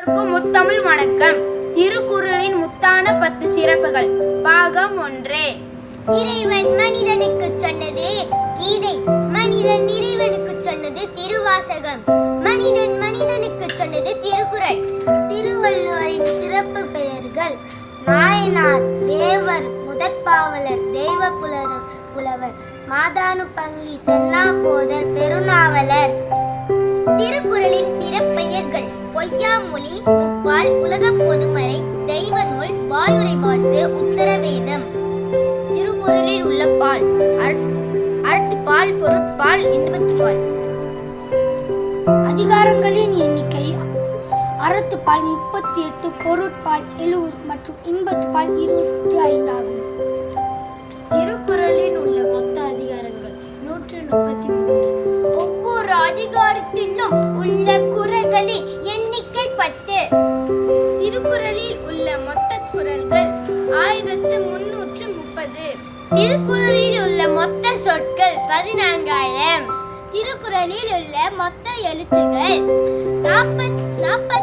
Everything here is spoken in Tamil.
முத்தமிழ் வணக்கம். திருக்குறளின் முத்தான 10 சிறப்புகள். பாகம் 1. இறைவன் மனிதனுக்கு சொன்னது கீதை, மனிதன் இறைவனுக்கு சொன்னது திருவாசகம், மனிதன் மனிதனுக்கு சொன்னது திருக்குறள். திருவள்ளுவரின் சிறப்பு பெயர்கள்: நாயனார், தேவர், முதற்பாவலர், தெய்வ புலவர், மாதானுபங்கி, சென்னாபோதர், பெருநாவலர். திருக்குறளின் பிற பெயர்கள்: பொய்யாமொழி, முப்பால், உலகப் பொதுமறை, தெய்வ நூல், வாயுரை வாழ்த்து, உத்தரவேதம். திருக்குறளில் உள்ள பால்: அறத்துப்பால், பொருட்பால், இன்பத்துப்பால். அதிகாரங்களின் எண்ணிக்கை: அறத்துப்பால் 38, பொருட்பால் 70 மற்றும் இன்பத்துப்பால் 25 ஆகும். திருக்குறளில் உள்ள மொத்த அதிகாரங்கள் 133. ஒவ்வொரு அதிகாரத்திலும் உள்ள குறள்களின் எண்ணிக்கை 10. திருக்குறளில் உள்ள மொத்த குறள்கள் 1330. திருக்குறளில் உள்ள மொத்த சொற்கள் 14,000. திருக்குறளில் உள்ள மொத்த எழுத்துகள் 40,000.